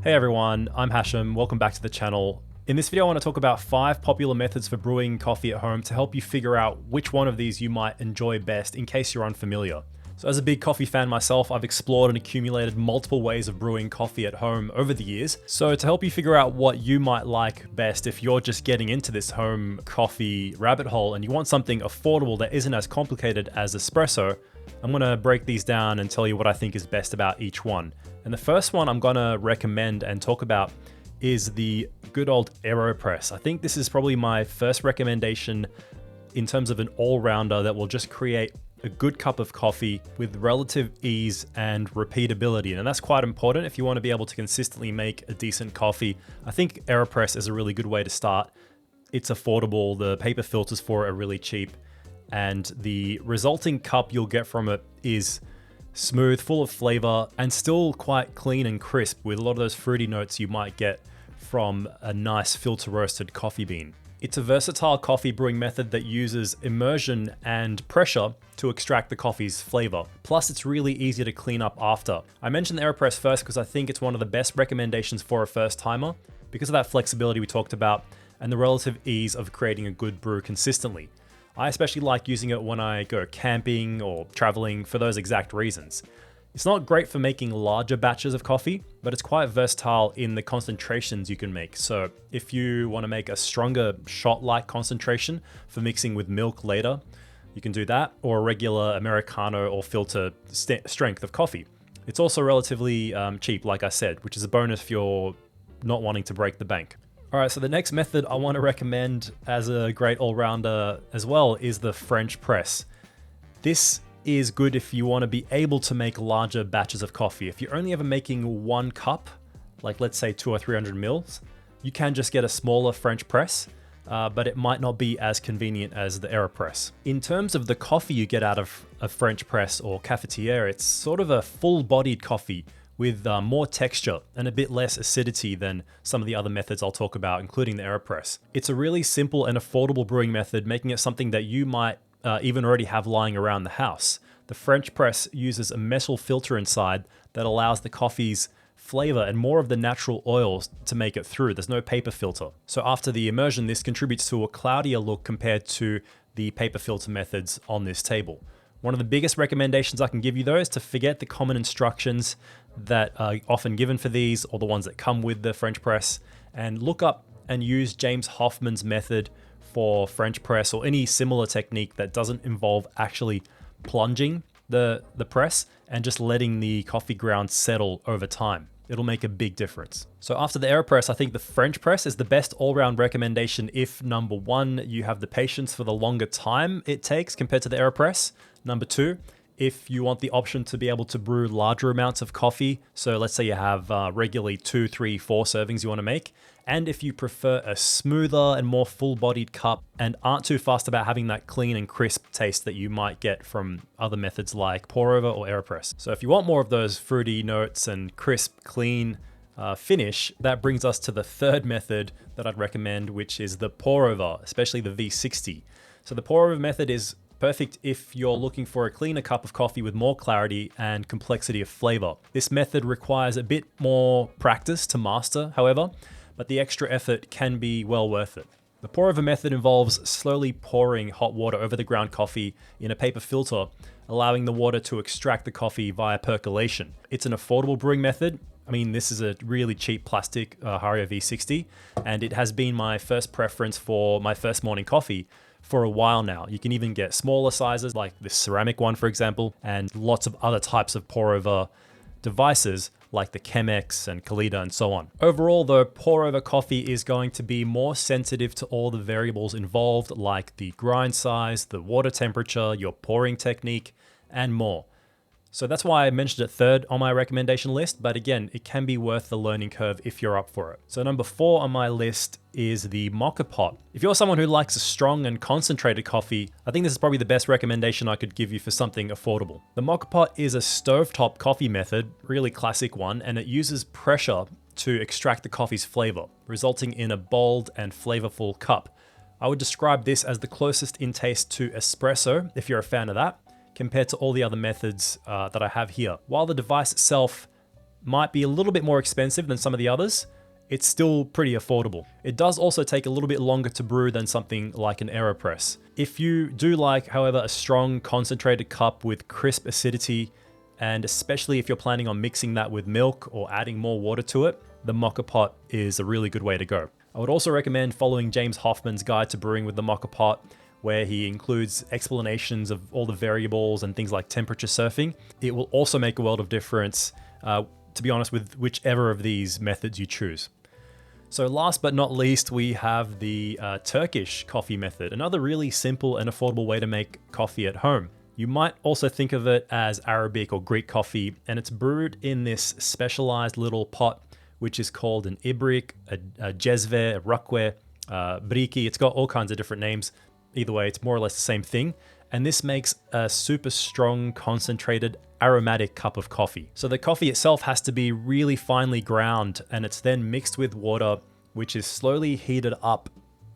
Hey everyone, I'm Hashim, welcome back to the channel. In this video I want to talk about 5 popular methods for brewing coffee at home to help you figure out which one of these you might enjoy best in case you're unfamiliar. So as a big coffee fan myself, I've explored and accumulated multiple ways of brewing coffee at home over the years. So to help you figure out what you might like best if you're just getting into this home coffee rabbit hole and you want something affordable that isn't as complicated as espresso, I'm going to break these down and tell you what I think is best about each one. And the first one I'm going to recommend and talk about is the good old Aeropress. I think this is probably my first recommendation in terms of an all-rounder that will just create a good cup of coffee with relative ease and repeatability. And that's quite important if you want to be able to consistently make a decent coffee. I think Aeropress is a really good way to start. It's affordable, the paper filters for it are really cheap, and the resulting cup you'll get from it is smooth, full of flavor, and still quite clean and crisp with a lot of those fruity notes you might get from a nice filter roasted coffee bean. It's a versatile coffee brewing method that uses immersion and pressure to extract the coffee's flavor. Plus, it's really easy to clean up after. I mentioned the Aeropress first because I think it's one of the best recommendations for a first timer because of that flexibility we talked about and the relative ease of creating a good brew consistently. I especially like using it when I go camping or traveling for those exact reasons. It's not great for making larger batches of coffee, but it's quite versatile in the concentrations you can make. So if you want to make a stronger shot-like concentration for mixing with milk later, you can do that, or a regular Americano or filter strength of coffee. It's also relatively cheap, like I said, which is a bonus if you're not wanting to break the bank. All right, so the next method I want to recommend as a great all-rounder as well is the French press. This is good if you want to be able to make larger batches of coffee. If you're only ever making 1 cup, like let's say 200 or 300 mils, you can just get a smaller French press, but it might not be as convenient as the Aeropress. In terms of the coffee you get out of a French press or cafetiere, it's sort of a full-bodied coffee with more texture and a bit less acidity than some of the other methods I'll talk about, including the Aeropress. It's a really simple and affordable brewing method, making it something that you might even already have lying around the house. The French press uses a metal filter inside that allows the coffee's flavor and more of the natural oils to make it through. There's no paper filter. So after the immersion, this contributes to a cloudier look compared to the paper filter methods on this table. One of the biggest recommendations I can give you though is to forget the common instructions that are often given for these or the ones that come with the French press, and look up and use James Hoffmann's method for French press or any similar technique that doesn't involve actually plunging the press and just letting the coffee grounds settle over time. It'll make a big difference. So after the Aeropress, I think the French press is the best all-round recommendation if, number 1, you have the patience for the longer time it takes compared to the Aeropress. Number 2, if you want the option to be able to brew larger amounts of coffee, so let's say you have regularly 2, 3, 4 servings you want to make, and if you prefer a smoother and more full-bodied cup and aren't too fussed about having that clean and crisp taste that you might get from other methods like Pourover or Aeropress. So if you want more of those fruity notes and crisp, clean finish, that brings us to the third method that I'd recommend, which is the Pourover, especially the V60. So the Pourover method is perfect if you're looking for a cleaner cup of coffee with more clarity and complexity of flavor. This method requires a bit more practice to master, however, but the extra effort can be well worth it. The pour-over method involves slowly pouring hot water over the ground coffee in a paper filter, allowing the water to extract the coffee via percolation. It's an affordable brewing method. I mean, this is a really cheap plastic Hario V60, and it has been my first preference for my first morning coffee for a while now. You can even get smaller sizes like this ceramic one, for example, and lots of other types of pour-over devices like the Chemex and Kalita and so on. Overall though, pour-over coffee is going to be more sensitive to all the variables involved, like the grind size, the water temperature, your pouring technique, and more. So that's why I mentioned it third on my recommendation list, but again, it can be worth the learning curve if you're up for it. So number 4 on my list is the Mokapot. If you're someone who likes a strong and concentrated coffee, I think this is probably the best recommendation I could give you for something affordable. The Mokapot is a stovetop coffee method, really classic one, and it uses pressure to extract the coffee's flavor, resulting in a bold and flavorful cup. I would describe this as the closest in taste to espresso, if you're a fan of that, compared to all the other methods that I have here. While the device itself might be a little bit more expensive than some of the others, it's still pretty affordable. It does also take a little bit longer to brew than something like an Aeropress. If you do like, however, a strong concentrated cup with crisp acidity, and especially if you're planning on mixing that with milk or adding more water to it, the Mokapot is a really good way to go. I would also recommend following James Hoffmann's guide to brewing with the Mokapot, where he includes explanations of all the variables and things like temperature surfing. It will also make a world of difference, to be honest, with whichever of these methods you choose. So last but not least, we have the Turkish coffee method, another really simple and affordable way to make coffee at home. You might also think of it as Arabic or Greek coffee, and it's brewed in this specialized little pot, which is called an ibrik, a jezve, a rakwe, briki. It's got all kinds of different names. Either way, it's more or less the same thing. And this makes a super strong, concentrated, aromatic cup of coffee. So the coffee itself has to be really finely ground, and it's then mixed with water, which is slowly heated up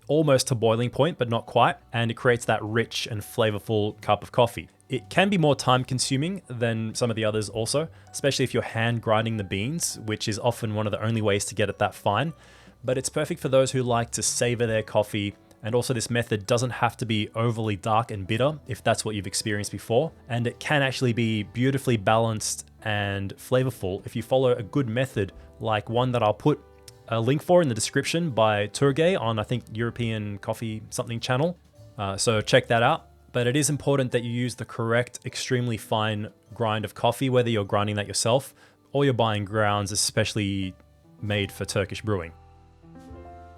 almost to boiling point, but not quite. And it creates that rich and flavorful cup of coffee. It can be more time consuming than some of the others also, especially if you're hand grinding the beans, which is often one of the only ways to get it that fine. But it's perfect for those who like to savor their coffee. And also this method doesn't have to be overly dark and bitter if that's what you've experienced before. And it can actually be beautifully balanced and flavorful if you follow a good method, like one that I'll put a link for in the description by Turkish on, I think, European Coffee something channel. So check that out. But it is important that you use the correct, extremely fine grind of coffee, whether you're grinding that yourself or you're buying grounds especially made for Turkish brewing.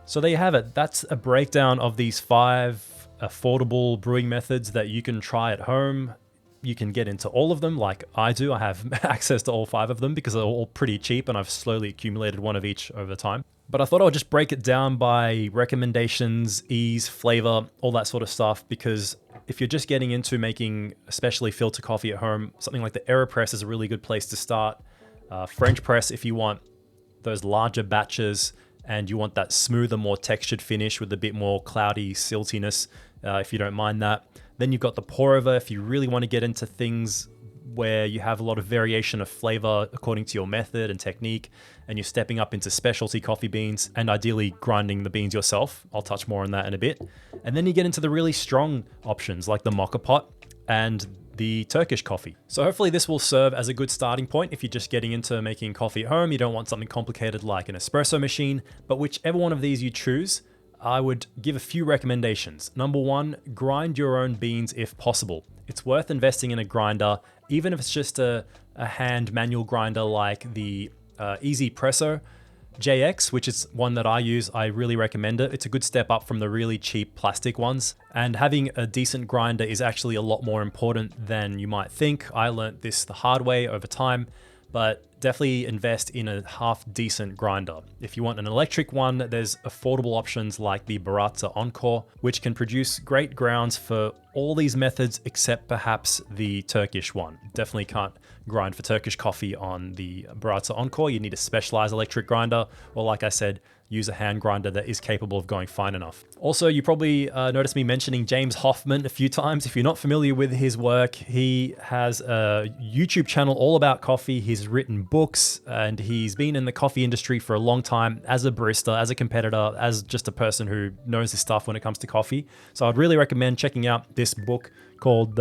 So there you have it. That's a breakdown of these 5 affordable brewing methods that you can try at home. You can get into all of them like I do. I have access to all 5 of them because they're all pretty cheap and I've slowly accumulated one of each over time. But I thought I would just break it down by recommendations, ease, flavor, all that sort of stuff, because if you're just getting into making especially filter coffee at home, something like the Aeropress is a really good place to start. French press if you want those larger batches and you want that smoother, more textured finish with a bit more cloudy siltiness, if you don't mind that. Then you've got the Pourover if you really want to get into things where you have a lot of variation of flavor according to your method and technique, and you're stepping up into specialty coffee beans and ideally grinding the beans yourself. I'll touch more on that in a bit. And then you get into the really strong options like the Mokapot and the Turkish coffee. So hopefully this will serve as a good starting point if you're just getting into making coffee at home. You don't want something complicated like an espresso machine, but whichever one of these you choose, I would give a few recommendations. Number 1, grind your own beans if possible. It's worth investing in a grinder, even if it's just a hand manual grinder like the Easy Presso JX, which is one that I use. I really recommend it. It's a good step up from the really cheap plastic ones. And having a decent grinder is actually a lot more important than you might think. I learned this the hard way over time, but definitely invest in a half decent grinder. If you want an electric one, there's affordable options like the Baratza Encore, which can produce great grounds for all these methods except perhaps the Turkish one. Definitely can't grind for Turkish coffee on the Baratza Encore. You need a specialized electric grinder, or like I said, use a hand grinder that is capable of going fine enough. Also, you probably noticed me mentioning James Hoffmann a few times. If you're not familiar with his work, he has a YouTube channel all about coffee. He's written books and he's been in the coffee industry for a long time as a barista, as a competitor, as just a person who knows his stuff when it comes to coffee. So I'd really recommend checking out this book called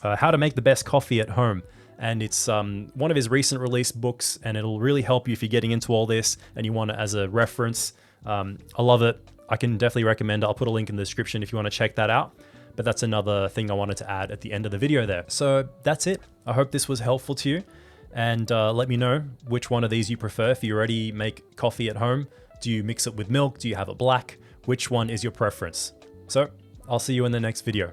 How to Make the Best Coffee at Home. And it's one of his recent released books, and it'll really help you if you're getting into all this and you want it as a reference. I love it. I can definitely recommend it. I'll put a link in the description if you want to check that out. But that's another thing I wanted to add at the end of the video there. So that's it. I hope this was helpful to you. And let me know which one of these you prefer. If you already make coffee at home, do you mix it with milk? Do you have it black? Which one is your preference? So I'll see you in the next video.